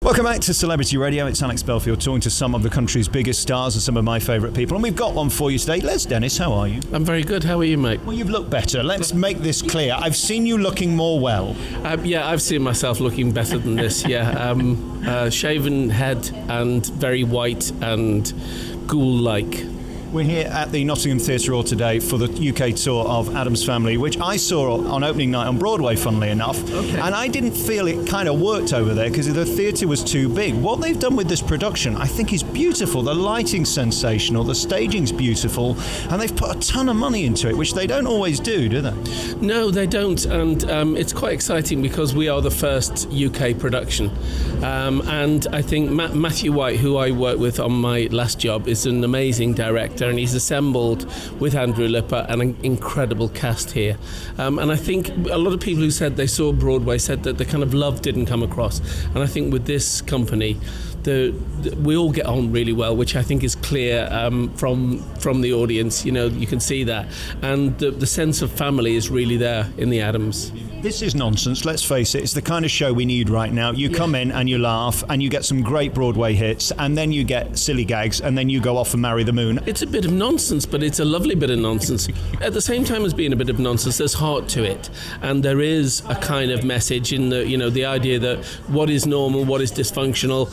Welcome back to Celebrity Radio. It's Alex Belfield talking to some of the country's biggest stars and some of my favourite people. And we've got one for you today. Les Dennis, how are you? I'm very good. How are you, mate? Well, you've looked better. Let's make this clear. I've seen you looking more well. Yeah, I've seen myself looking better than this, yeah. Shaven head and very white and ghoul-like. We're here at the Nottingham Theatre Hall today for the UK tour of Addams Family, which I saw on opening night on Broadway, funnily enough. Okay. And I didn't feel it kind of worked over there because the theatre was too big. What they've done with this production, I think, is beautiful. The lighting's sensational, the staging's beautiful, and they've put a ton of money into it, which they don't always do they? No, they don't, and it's quite exciting because we are the first UK production. And I think Matthew White, who I worked with on my last job, is an amazing director, and he's assembled with Andrew Lipper an incredible cast here. And I think a lot of people who said they saw Broadway said that the kind of love didn't come across. And I think with this company, we all get on really well, which I think is clear from the audience. You know, you can see that. And the sense of family is really there in the Addams. This is nonsense, let's face it. It's the kind of show we need right now. You come in and you laugh and you get some great Broadway hits and then you get silly gags and then you go off and marry the moon. It's a bit of nonsense, but it's a lovely bit of nonsense. At the same time as being a bit of nonsense, there's heart to it. And there is a kind of message in the idea that what is normal, what is dysfunctional,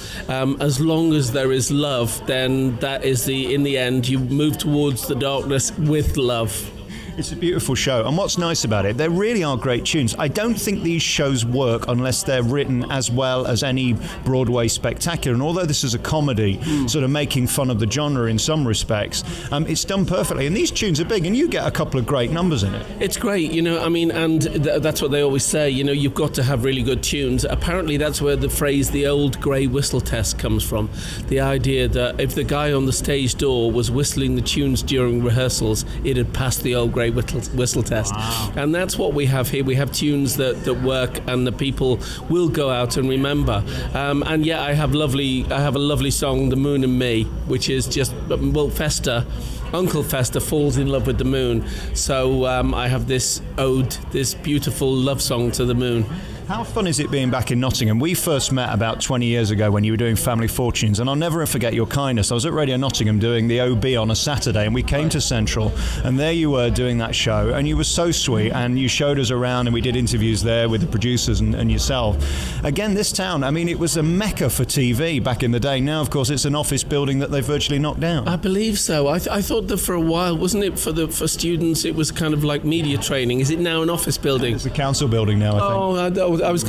as long as there is love, then that is in the end, you move towards the darkness with love. It's a beautiful show, and what's nice about it, there really are great tunes. I don't think these shows work unless they're written as well as any Broadway spectacular, and although this is a comedy, sort of making fun of the genre in some respects, it's done perfectly, and these tunes are big, and you get a couple of great numbers in it. It's great, and that's what they always say, you've got to have really good tunes. Apparently that's where the phrase, the old grey whistle test, comes from. The idea that if the guy on the stage door was whistling the tunes during rehearsals, it had passed the old grey whistle test. Wow. And that's what we have here. We have tunes that work and the people will go out and remember. And yeah, I have a lovely song, The Moon and Me, which is just, Uncle Fester falls in love with the moon. So I have this ode, this beautiful love song to the moon. How fun is it being back in Nottingham? We first met about 20 years ago when you were doing Family Fortunes, and I'll never forget your kindness. I was at Radio Nottingham doing the OB on a Saturday, and we came to Central, and there you were doing that show, and you were so sweet, and you showed us around, and we did interviews there with the producers and yourself. Again, this town, I mean, it was a mecca for TV back in the day. Now, of course, it's an office building that they've virtually knocked down. I believe so. I thought that for a while, wasn't it, for students, it was kind of like media training. Is it now an office building? It's a council building now, I think. I was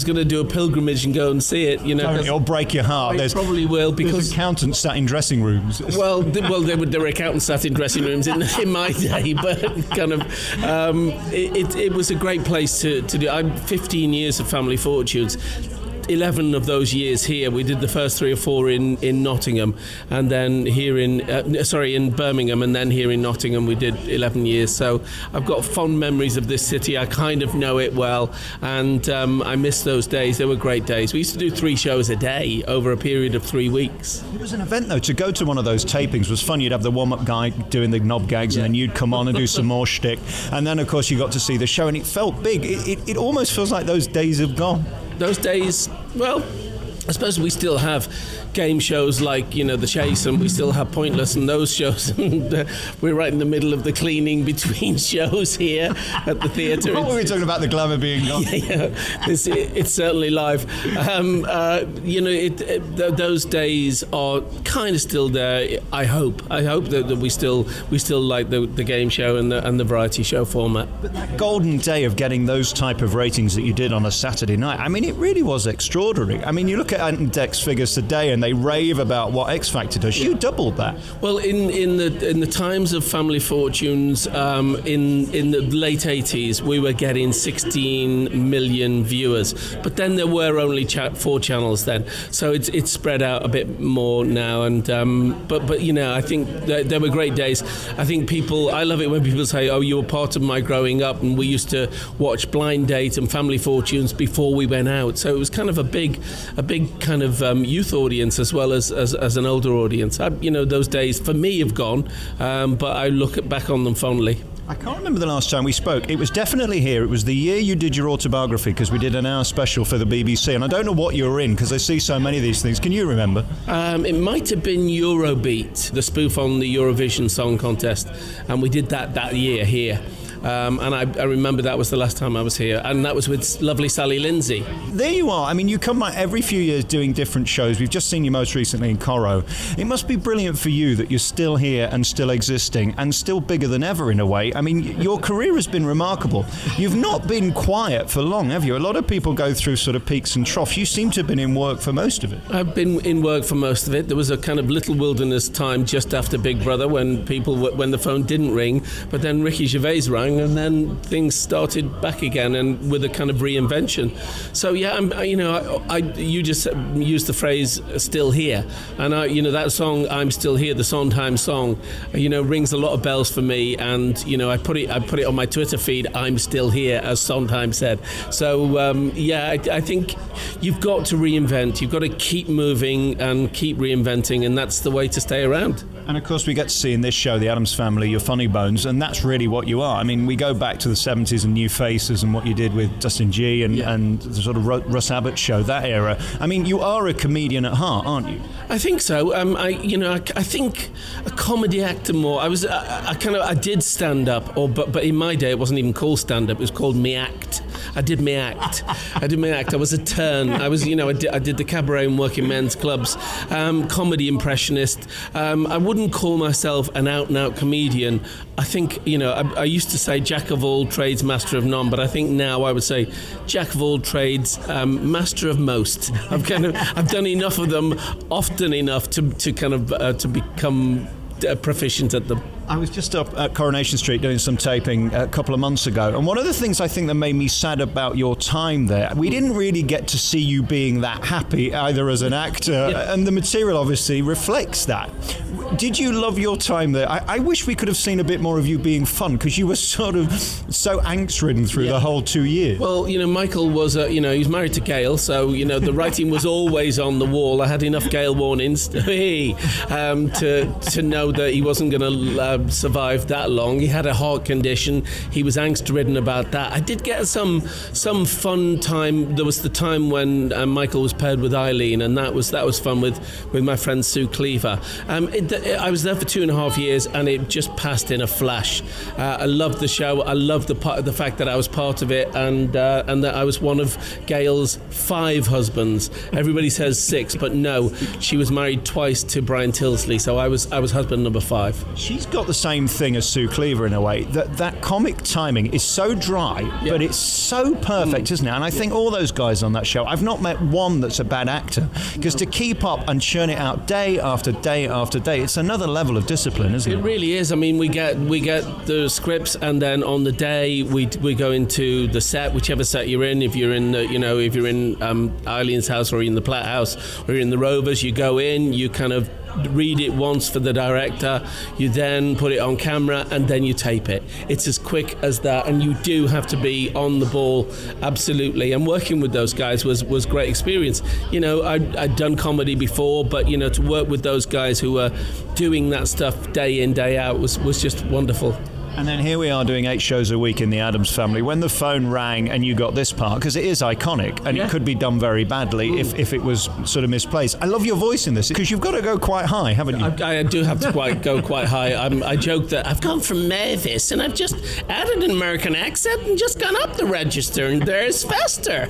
gonna do a pilgrimage and go and see it. It'll break your heart. It probably will, because there's accountants sat in dressing rooms. Well, there were accountants sat in dressing rooms in my day, but kind of it was a great place to do. I'm 15 years of Family Fortunes. 11 of those years here. We did the first 3 or 4 in Nottingham, and then here in Birmingham, and then here in Nottingham we did 11 years. So I've got fond memories of this city. I kind of know it well, and I miss those days. They were great days. We used to do 3 shows a day over a period of 3 weeks. It was an event, though. To go to one of those tapings was fun. You'd have the warm-up guy doing the knob gags, and then you'd come on and do some more shtick, and then of course you got to see the show, and it felt big. It almost feels like those days have gone. Those days, well, I suppose we still have game shows like, The Chase, and we still have Pointless and those shows. And we're right in the middle of the cleaning between shows here at the theatre. What were we talking about, the glamour being gone? Yeah. It's certainly live. Those days are kind of still there. I hope that we still like the game show and the variety show format. But that golden day of getting those type of ratings that you did on a Saturday night, I mean, it really was extraordinary. I mean, you look at Ant and Dec's figures today, and they rave about what X Factor does. You doubled that. Well, in the times of Family Fortunes, in the late 80s, we were getting 16 million viewers. But then there were only 4 channels then, so it's spread out a bit more now. And but I think there were great days. I think I love it when people say, "Oh, you were part of my growing up," and we used to watch Blind Date and Family Fortunes before we went out. So it was kind of a big kind of youth audience as well as an older audience. Those days for me have gone, but I look back on them fondly. I can't remember the last time we spoke. It was definitely here. It was the year you did your autobiography, because we did an hour special for the BBC, and I don't know what you were in, because I see so many of these things. Can you remember? It might have been Eurobeat, the spoof on the Eurovision Song Contest, and we did that year here. And I remember that was the last time I was here, and that was with lovely Sally Lindsay. There you are. I mean, you come back every few years doing different shows. We've just seen you most recently in Corrie. It must be brilliant for you that you're still here and still existing and still bigger than ever in a way. I mean, your career has been remarkable. You've not been quiet for long, have you? A lot of people go through sort of peaks and troughs. You seem to have been in work for most of it. I've been in work for most of it. There was a kind of little wilderness time just after Big Brother when the phone didn't ring, but then Ricky Gervais rang, and then things started back again, and with a kind of reinvention. So yeah, you just used the phrase "still here," and that song "I'm Still Here," the Sondheim song, rings a lot of bells for me. And I put it on my Twitter feed. I'm still here, as Sondheim said. So I think you've got to reinvent. You've got to keep moving and keep reinventing, and that's the way to stay around. And of course, we get to see in this show the Addams Family, your funny bones, and that's really what you are. I mean, we go back to the 70s and New Faces and what you did with Dustin G and the sort of Russ Abbott show, that era. I mean, you are a comedian at heart, aren't you? I think so. I think a comedy actor more. I did stand up, but in my day it wasn't even called stand up. It was called me act. I did me act. I was a turn. I did the cabaret and working men's clubs. Comedy impressionist. I wouldn't call myself an out-and-out comedian. I think, I used to say jack of all trades, master of none, but I think now I would say jack of all trades, master of most. I've done enough of them, often enough to become proficient at them. I was just up at Coronation Street doing some taping a couple of months ago, and one of the things I think that made me sad about your time there, we didn't really get to see you being that happy either as an actor, and the material obviously reflects that. Did you love your time there? I wish we could have seen a bit more of you being fun, because you were sort of so angst-ridden through the whole 2 years. Well, Michael was, he was married to Gail, so, the writing was always on the wall. I had enough Gail warnings to know that he wasn't going to survive that long. He had a heart condition. He was angst-ridden about that. I did get some fun time. There was the time when Michael was paired with Eileen, and that was fun with my friend Sue Cleaver. I was there for 2.5 years, and it just passed in a flash. I loved the show. I loved the fact that I was part of it, and that I was one of Gail's 5 husbands. Everybody says 6, but no, she was married twice to Brian Tilsley, so I was husband number 5. She's got the same thing as Sue Cleaver in a way. That comic timing is so dry, but it's so perfect, isn't it? And I think all those guys on that show, I've not met one that's a bad actor, because to keep up and churn it out day after day after day, it's another level of discipline, isn't it? It really is. I mean, we get the scripts, and then on the day we go into the set, whichever set you're in. If you're in if you're in Eileen's house, or you're in the Platt House, or you're in the Rovers, you go in, you kind of read it once for the director, you then put it on camera, and then you tape it. It's as quick as that, and you do have to be on the ball, absolutely. And working with those guys was great experience. I'd done comedy before, but to work with those guys who were doing that stuff day in, day out was just wonderful. And then here we are doing 8 shows a week in the Addams Family. When the phone rang and you got this part, because it is iconic and it could be done very badly if it was sort of misplaced. I love your voice in this, because you've got to go quite high, haven't you? I do have to go quite high. I joke that I've gone from Mavis and I've just added an American accent and just gone up the register, and there's Fester.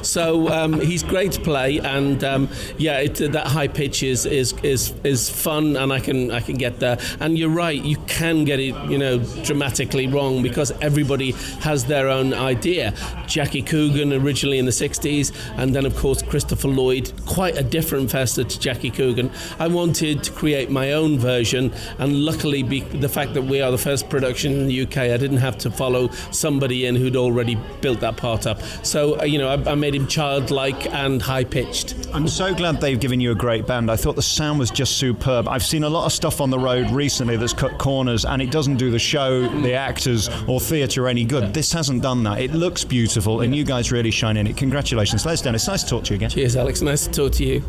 So he's great to play, and that high pitch is fun, and I can get there. And you're right, you can get it, dramatically wrong, because everybody has their own idea. Jackie Coogan originally in the 60s, and then of course Christopher Lloyd, quite a different Fester to Jackie Coogan. I wanted to create my own version, and luckily the fact that we are the first production in the UK, I didn't have to follow somebody in who'd already built that part up. So I made him childlike and high-pitched. I'm so glad they've given you a great band. I thought the sound was just superb. I've seen a lot of stuff on the road recently that's cut corners, and it doesn't do the show, the actors or theatre any good. This hasn't done that. It looks beautiful, and you guys really shine in it. Congratulations. Les Dennis, nice to talk to you again. Cheers, Alex. Nice to talk to you.